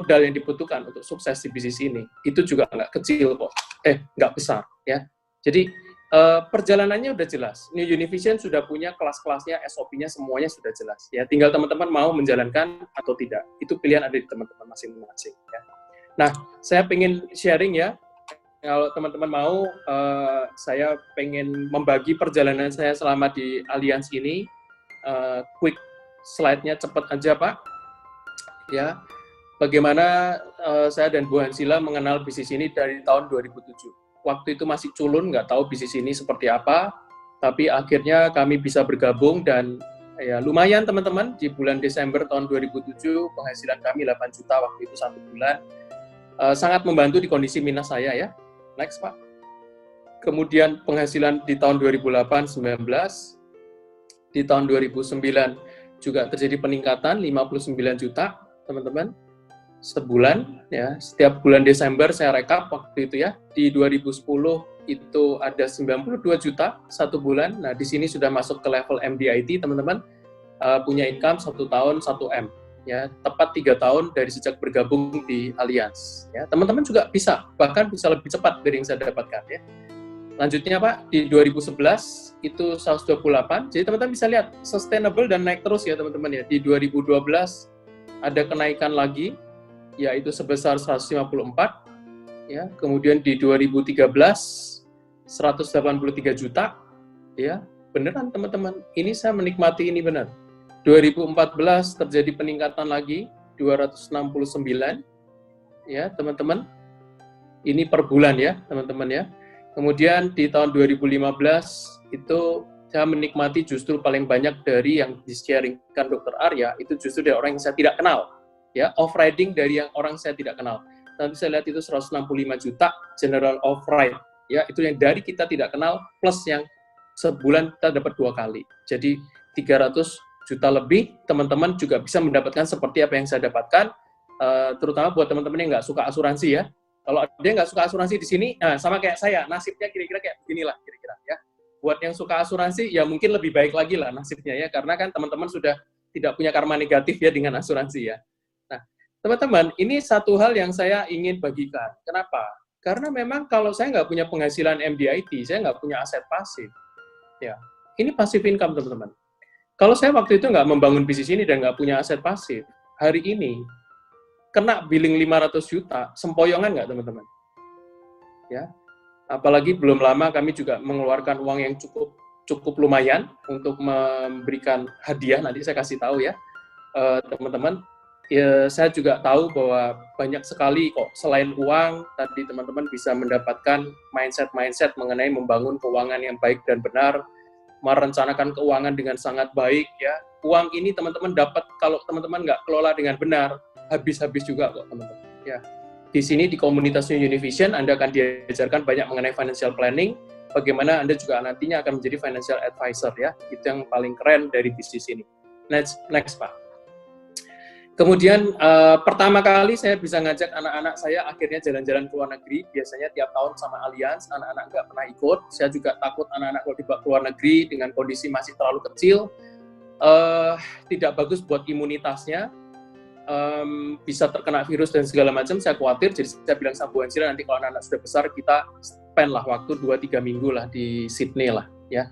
modal yang dibutuhkan untuk sukses di bisnis ini itu juga nggak kecil kok, nggak besar ya. Jadi perjalanannya udah jelas. New Univision sudah punya kelas-kelasnya, SOP-nya semuanya sudah jelas ya. Tinggal teman-teman mau menjalankan atau tidak. Itu pilihan ada di teman-teman masing-masing ya. Nah, saya pengen sharing ya. Kalau teman-teman mau, saya pengen membagi perjalanan saya selama di Allianz ini. Quick slide-nya cepat aja Pak. Ya, bagaimana saya dan Bu Hansila mengenal bisnis ini dari tahun 2007. Waktu itu masih culun, nggak tahu bisnis ini seperti apa, tapi akhirnya kami bisa bergabung dan ya lumayan teman-teman, di bulan Desember tahun 2007 penghasilan kami 8 juta waktu itu 1 bulan. Sangat membantu di kondisi minus saya ya. Next Pak. Kemudian penghasilan di tahun 2008, 19, di tahun 2009 juga terjadi peningkatan 59 juta teman-teman sebulan ya. Setiap bulan Desember saya rekap waktu itu ya. Di 2010 itu ada 92 juta satu bulan. Nah di sini sudah masuk ke level MDIT teman-teman, punya income 1 tahun 1 M. Ya, tepat 3 tahun dari sejak bergabung di Allianz. Ya, teman-teman juga bisa, bahkan bisa lebih cepat dari yang saya dapatkan. Ya. Lanjutnya Pak, di 2011 itu 128, jadi teman-teman bisa lihat, sustainable dan naik terus ya teman-teman ya. Di 2012 ada kenaikan lagi, yaitu sebesar 154, ya. Kemudian di 2013, 183 juta, ya. Beneran teman-teman, ini saya menikmati ini benar. 2014 terjadi peningkatan lagi 269 ya teman-teman, ini per bulan ya teman-teman ya. Kemudian di tahun 2015 itu saya menikmati justru paling banyak dari yang di-sharingkan Dr. Arya itu justru dari orang yang saya tidak kenal ya, off-riding dari yang orang saya tidak kenal. Nanti saya lihat itu 165 juta general off-ride ya, itu yang dari kita tidak kenal plus yang sebulan kita dapat 2 kali. Jadi 300 juta lebih, teman-teman juga bisa mendapatkan seperti apa yang saya dapatkan, terutama buat teman-teman yang nggak suka asuransi ya. Kalau dia nggak suka asuransi di sini, sama kayak saya, nasibnya kira-kira kayak beginilah kira-kira ya. Buat yang suka asuransi, ya mungkin lebih baik lagi lah nasibnya ya, karena kan teman-teman sudah tidak punya karma negatif ya dengan asuransi ya. Nah, teman-teman, ini satu hal yang saya ingin bagikan. Kenapa? Karena memang kalau saya nggak punya penghasilan MDIT, saya nggak punya aset pasif. Ya, ini passive income teman-teman. Kalau saya waktu itu nggak membangun bisnis ini dan nggak punya aset pasif, hari ini kena billing 500 juta, sempoyongan nggak teman-teman? Ya, apalagi belum lama kami juga mengeluarkan uang yang cukup lumayan untuk memberikan hadiah, nanti saya kasih tahu ya, teman-teman. Ya, saya juga tahu bahwa banyak sekali kok, selain uang, tadi teman-teman bisa mendapatkan mindset mengenai membangun keuangan yang baik dan benar, merencanakan keuangan dengan sangat baik ya. Uang ini teman-teman dapat kalau teman-teman nggak kelola dengan benar, habis-habis juga kok teman-teman. Ya. Di sini di komunitas New Univision Anda akan diajarkan banyak mengenai financial planning, bagaimana Anda juga nantinya akan menjadi financial advisor ya. Itu yang paling keren dari bisnis ini. Next Pak. Kemudian pertama kali saya bisa ngajak anak-anak saya akhirnya jalan-jalan ke luar negeri, biasanya tiap tahun sama Allianz, anak-anak nggak pernah ikut, saya juga takut anak-anak kalau dibawa ke luar negeri dengan kondisi masih terlalu kecil, tidak bagus buat imunitasnya, bisa terkena virus dan segala macam, saya khawatir, jadi saya bilang sama Bu Hansila, nanti kalau anak-anak sudah besar, kita spend lah waktu 2-3 minggu lah di Sydney lah, ya.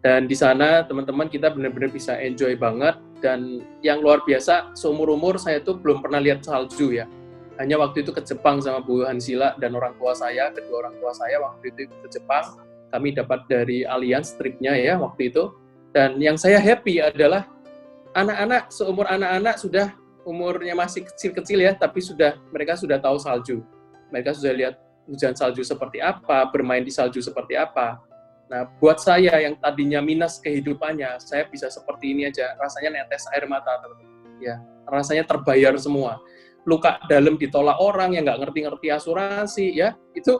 Dan di sana teman-teman kita benar-benar bisa enjoy banget, dan yang luar biasa, seumur-umur saya tuh belum pernah lihat salju ya. Hanya waktu itu ke Jepang sama Bu Hansila dan orang tua saya, kedua orang tua saya waktu itu ke Jepang, kami dapat dari Allianz tripnya ya waktu itu. Dan yang saya happy adalah anak-anak, seumur anak-anak sudah umurnya masih kecil-kecil ya, tapi mereka sudah tahu salju. Mereka sudah lihat hujan salju seperti apa, bermain di salju seperti apa. Nah, buat saya yang tadinya minus kehidupannya, saya bisa seperti ini aja, rasanya netes air mata, teman-teman. Ya, rasanya terbayar semua. Luka dalam ditolak orang yang nggak ngerti-ngerti asuransi, ya, itu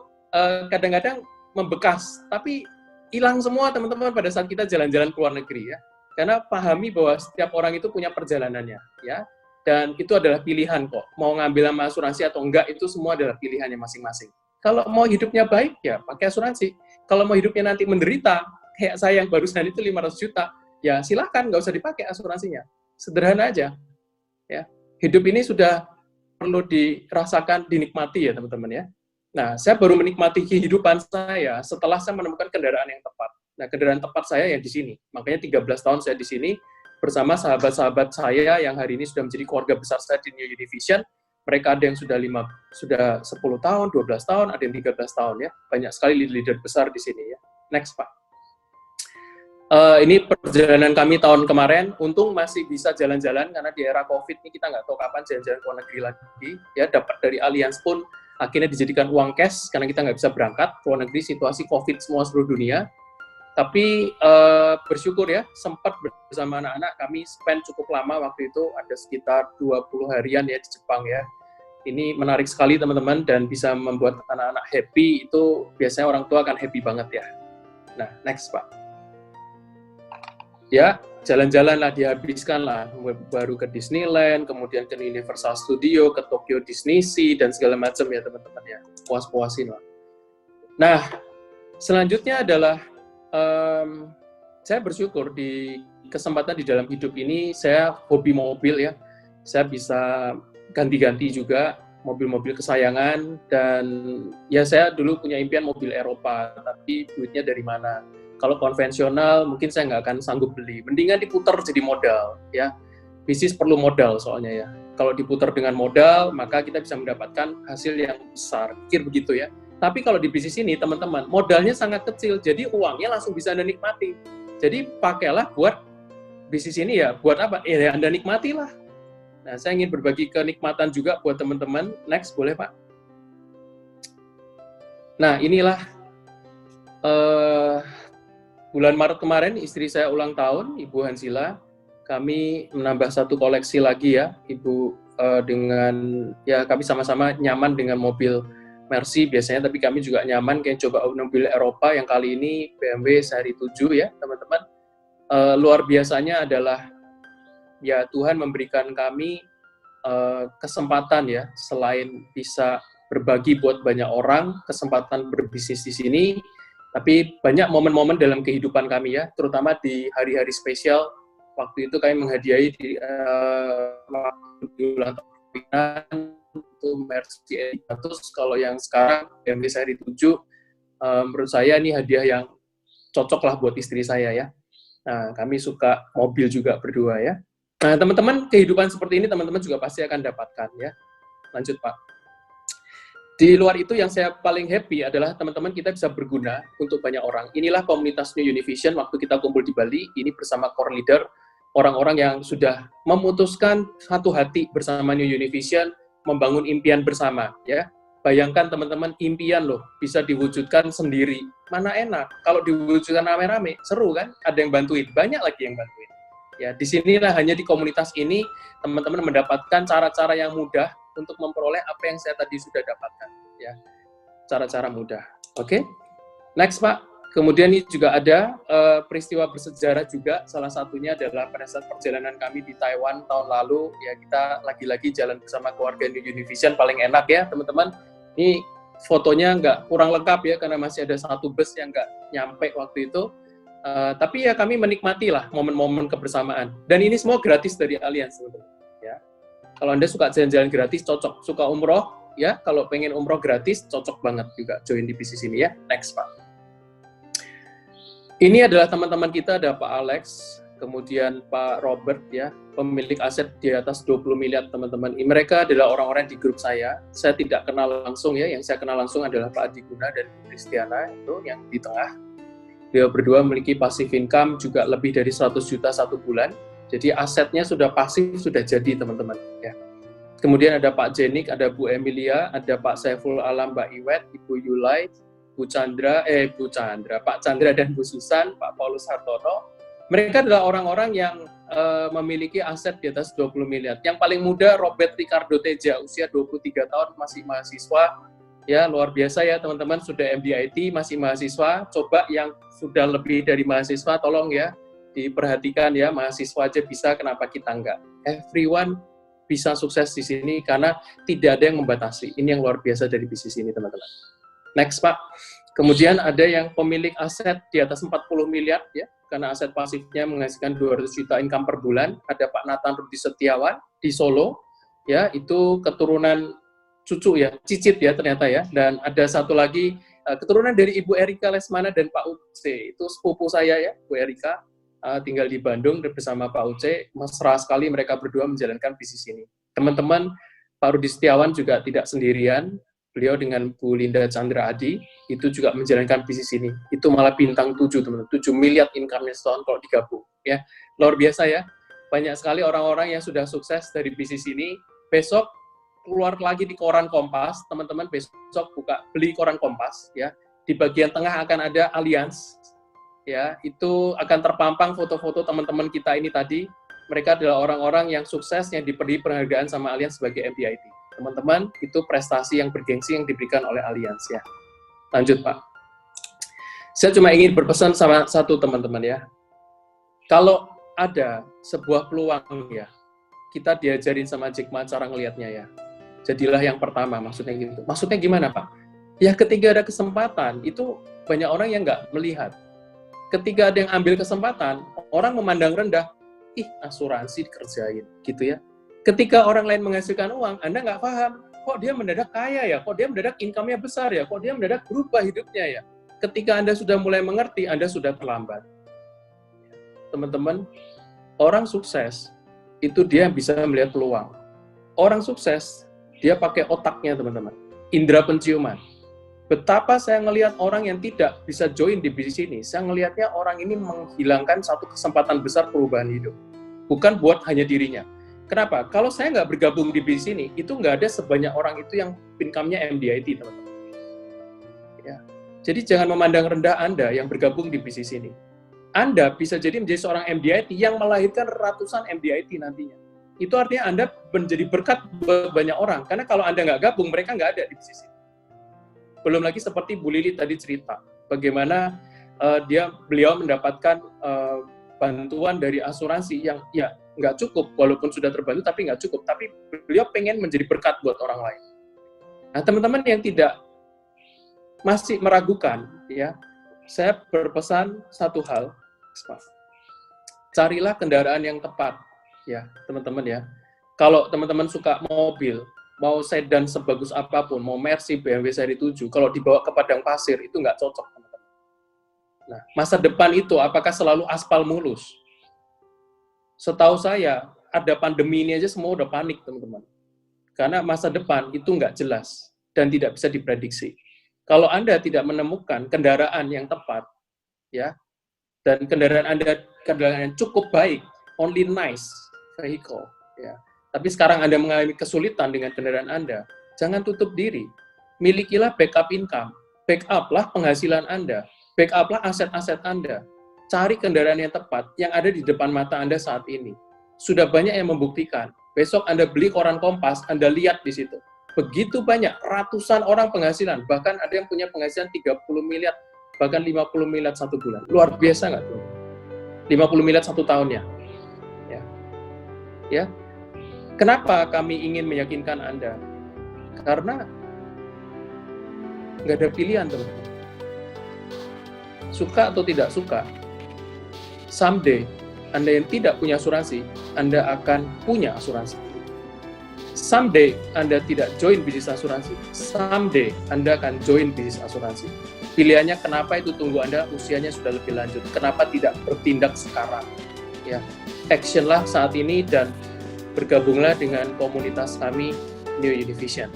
kadang-kadang membekas, tapi hilang semua, teman-teman, pada saat kita jalan-jalan ke luar negeri, ya. Karena pahami bahwa setiap orang itu punya perjalanannya, ya. Dan itu adalah pilihan kok. Mau ngambil sama asuransi atau enggak, itu semua adalah pilihannya masing-masing. Kalau mau hidupnya baik, ya pakai asuransi. Kalau mau hidupnya nanti menderita, kayak saya yang barusan itu 500 juta, ya silakan, nggak usah dipakai asuransinya. Sederhana aja. Ya. Hidup ini sudah perlu dirasakan, dinikmati ya teman-teman ya. Nah, saya baru menikmati kehidupan saya setelah saya menemukan kendaraan yang tepat. Nah, kendaraan tepat saya yang di sini. Makanya 13 tahun saya di sini bersama sahabat-sahabat saya yang hari ini sudah menjadi keluarga besar saya di New Univision. Mereka ada yang sudah 10 tahun, 12 tahun, ada yang 13 tahun ya. Banyak sekali leader besar di sini ya. Next, Pak. Ini perjalanan kami tahun kemarin, untung masih bisa jalan-jalan karena di era COVID ini kita nggak tahu kapan jalan-jalan ke luar negeri lagi. Ya, dapat dari Allianz pun akhirnya dijadikan uang cash karena kita nggak bisa berangkat ke luar negeri, situasi COVID semua seluruh dunia. Tapi bersyukur ya, sempat bersama anak-anak kami spend cukup lama waktu itu, ada sekitar 20 harian ya di Jepang ya. Ini menarik sekali teman-teman dan bisa membuat anak-anak happy, itu biasanya orang tua akan happy banget ya. Nah, next Pak. Ya, jalan-jalan lah, dihabiskan lah, baru ke Disneyland, kemudian ke Universal Studio, ke Tokyo Disney Sea, dan segala macam ya teman-teman ya, puas-puasin lah. Nah, selanjutnya adalah, saya bersyukur di kesempatan di dalam hidup ini, saya hobi mobil ya, saya bisa ganti-ganti juga, mobil-mobil kesayangan, dan ya saya dulu punya impian mobil Eropa, tapi duitnya dari mana? Kalau konvensional mungkin saya nggak akan sanggup beli. Mendingan diputar jadi modal, ya. Bisnis perlu modal soalnya ya. Kalau diputar dengan modal, maka kita bisa mendapatkan hasil yang besar. Pikir begitu ya. Tapi kalau di bisnis ini, teman-teman, modalnya sangat kecil, jadi uangnya langsung bisa Anda nikmati. Jadi pakailah buat bisnis ini ya, buat apa? Ya Anda nikmatilah. Nah, saya ingin berbagi kenikmatan juga buat teman-teman. Next, boleh Pak? Nah, inilah bulan Maret kemarin, istri saya ulang tahun, Ibu Hansila. Kami menambah satu koleksi lagi ya, Ibu, dengan, ya kami sama-sama nyaman dengan mobil Mercy biasanya, tapi kami juga nyaman kayak coba mobil Eropa yang kali ini BMW seri 7 ya, teman-teman. Luar biasanya adalah, ya Tuhan memberikan kami kesempatan ya, selain bisa berbagi buat banyak orang, kesempatan berbisnis di sini, tapi banyak momen-momen dalam kehidupan kami ya, terutama di hari-hari spesial. Waktu itu kami menghadiahi di ulang tahun itu Mercy E300, kalau yang sekarang BMW seri 7, menurut saya ini hadiah yang cocok lah buat istri saya ya. Nah, kami suka mobil juga berdua ya. Nah, teman-teman, kehidupan seperti ini teman-teman juga pasti akan dapatkan ya. Lanjut Pak. Di luar itu yang saya paling happy adalah teman-teman kita bisa berguna untuk banyak orang. Inilah komunitas New Univision waktu kita kumpul di Bali, ini bersama core leader, orang-orang yang sudah memutuskan satu hati bersama New Univision, membangun impian bersama. Ya, bayangkan teman-teman, impian loh, bisa diwujudkan sendiri. Mana enak, kalau diwujudkan rame-rame, seru kan? Ada yang bantuin, banyak lagi yang bantuin. Ya, di sinilah hanya di komunitas ini, teman-teman mendapatkan cara-cara yang mudah untuk memperoleh apa yang saya tadi sudah dapatkan, ya, cara-cara mudah. Oke, next Pak. Kemudian ini juga ada peristiwa bersejarah juga. Salah satunya adalah pada saat perjalanan kami di Taiwan tahun lalu, ya kita lagi-lagi jalan bersama keluarga New Univision, paling enak ya teman-teman. Ini fotonya nggak kurang lengkap ya karena masih ada satu bus yang nggak nyampe waktu itu. Tapi ya kami menikmati lah momen-momen kebersamaan. Dan ini semua gratis dari Allianz, teman-teman. Ya. Kalau Anda suka jalan-jalan gratis, cocok. Suka umroh, ya kalau pengen umroh gratis, cocok banget juga join di bisnis ini ya. Next, Pak. Ini adalah teman-teman kita, ada Pak Alex, kemudian Pak Robert, ya, pemilik aset di atas 20 miliar, teman-teman. Mereka adalah orang-orang di grup saya. Saya tidak kenal langsung ya, yang saya kenal langsung adalah Pak Adi Guna dan Bu Kristiana, itu yang di tengah. Dia berdua memiliki passive income juga lebih dari 100 juta satu bulan. Jadi asetnya sudah pasif, sudah jadi teman-teman. Ya. Kemudian ada Pak Jenik, ada Bu Emilia, ada Pak Saiful Alam, Mbak Iwet, Ibu Yulai, Pak Chandra dan Bu Susan, Pak Paulus Hartono. Mereka adalah orang-orang yang memiliki aset di atas 20 miliar. Yang paling muda Robert Ricardo Teja, usia 23 tahun, masih mahasiswa. Ya, luar biasa ya teman-teman, sudah MDIT, masih mahasiswa. Coba yang sudah lebih dari mahasiswa, tolong ya, diperhatikan ya, mahasiswa aja bisa, kenapa kita enggak? Everyone bisa sukses di sini karena tidak ada yang membatasi. Ini yang luar biasa dari bisnis ini, teman-teman. Next, Pak. Kemudian ada yang pemilik aset di atas 40 miliar, ya, karena aset pasifnya menghasilkan 200 juta income per bulan. Ada Pak Nathan Rudi Setiawan di Solo. ya, itu keturunan cucu ya, cicit ya ternyata ya. Dan ada satu lagi keturunan dari Ibu Erika Lesmana dan Pak Uce, itu sepupu saya ya, Bu Erika, tinggal di Bandung bersama Pak Uce. Mesra sekali mereka berdua menjalankan bisnis ini. Teman-teman, Pak Rudi Setiawan juga tidak sendirian. Beliau dengan Bu Linda Chandra Adi itu juga menjalankan bisnis ini. Itu malah bintang 7, teman-teman. 7 miliar income-nya setahun kalau digabung. Ya, luar biasa ya. Banyak sekali orang-orang yang sudah sukses dari bisnis ini. Besok keluar lagi di koran Kompas, teman-teman besok beli koran Kompas ya. Di bagian tengah akan ada Allianz. Ya, itu akan terpampang foto-foto teman-teman kita ini tadi. Mereka adalah orang-orang yang sukses yang diberi penghargaan sama Allianz sebagai MDIT. Teman-teman, itu prestasi yang bergengsi yang diberikan oleh Allianz ya. Lanjut, Pak. Saya cuma ingin berpesan sama satu teman-teman ya. Kalau ada sebuah peluang ya, kita diajarin sama Jack Ma cara ngelihatnya ya. Jadilah yang pertama, maksudnya gitu. Maksudnya gimana, Pak? Ya ketika ada kesempatan, itu banyak orang yang nggak melihat. Ketika ada yang ambil kesempatan, orang memandang rendah, ih asuransi dikerjain, gitu ya. Ketika orang lain menghasilkan uang, Anda nggak paham, kok dia mendadak kaya ya, kok dia mendadak income-nya besar ya, kok dia mendadak berubah hidupnya ya. Ketika Anda sudah mulai mengerti, Anda sudah terlambat. Teman-teman, orang sukses, itu dia bisa melihat peluang. Orang sukses, dia pakai otaknya, teman-teman. Indera penciuman. Betapa saya ngelihat orang yang tidak bisa join di bisnis ini, saya ngelihatnya orang ini menghilangkan satu kesempatan besar perubahan hidup. Bukan buat hanya dirinya. Kenapa? Kalau saya nggak bergabung di bisnis ini, itu nggak ada sebanyak orang itu yang income-nya MDIT, teman-teman. Ya. Jadi jangan memandang rendah Anda yang bergabung di bisnis ini. Anda bisa jadi menjadi seorang MDIT yang melahirkan ratusan MDIT nantinya. Itu artinya Anda menjadi berkat buat banyak orang. Karena kalau Anda nggak gabung, mereka nggak ada di bisnis ini. Belum lagi seperti Bu Lili tadi cerita, bagaimana beliau mendapatkan bantuan dari asuransi yang ya nggak cukup, walaupun sudah terbantu tapi nggak cukup, tapi beliau pengen menjadi berkat buat orang lain. Nah, teman-teman yang masih meragukan, ya, saya berpesan satu hal, carilah kendaraan yang tepat, ya, teman-teman ya. Kalau teman-teman suka mobil, mau sedan sebagus apapun, mau Mercy, BMW seri 7, kalau dibawa ke padang pasir, itu nggak cocok, teman-teman. Nah, masa depan itu apakah selalu aspal mulus? Setahu saya, ada pandemi ini aja semua udah panik, teman-teman. Karena masa depan itu nggak jelas dan tidak bisa diprediksi. Kalau Anda tidak menemukan kendaraan yang tepat, ya, dan kendaraan yang cukup baik, only nice vehicle, ya. Tapi sekarang Anda mengalami kesulitan dengan kendaraan Anda, jangan tutup diri. Milikilah backup income, backuplah penghasilan Anda, backuplah aset-aset Anda. Cari kendaraan yang tepat yang ada di depan mata Anda saat ini. Sudah banyak yang membuktikan. Besok Anda beli koran Kompas, Anda lihat di situ. Begitu banyak, ratusan orang penghasilan, bahkan ada yang punya penghasilan 30 miliar, bahkan 50 miliar satu bulan. Luar biasa nggak tuh? 50 miliar satu tahunnya. Ya. Kenapa kami ingin meyakinkan Anda? Karena nggak ada pilihan, teman-teman. Suka atau tidak suka, someday Anda yang tidak punya asuransi, Anda akan punya asuransi. Someday Anda tidak join bisnis asuransi, someday Anda akan join bisnis asuransi. Pilihannya kenapa itu tunggu Anda usianya sudah lebih lanjut. Kenapa tidak bertindak sekarang? Ya, actionlah saat ini dan bergabunglah dengan komunitas kami New Univision.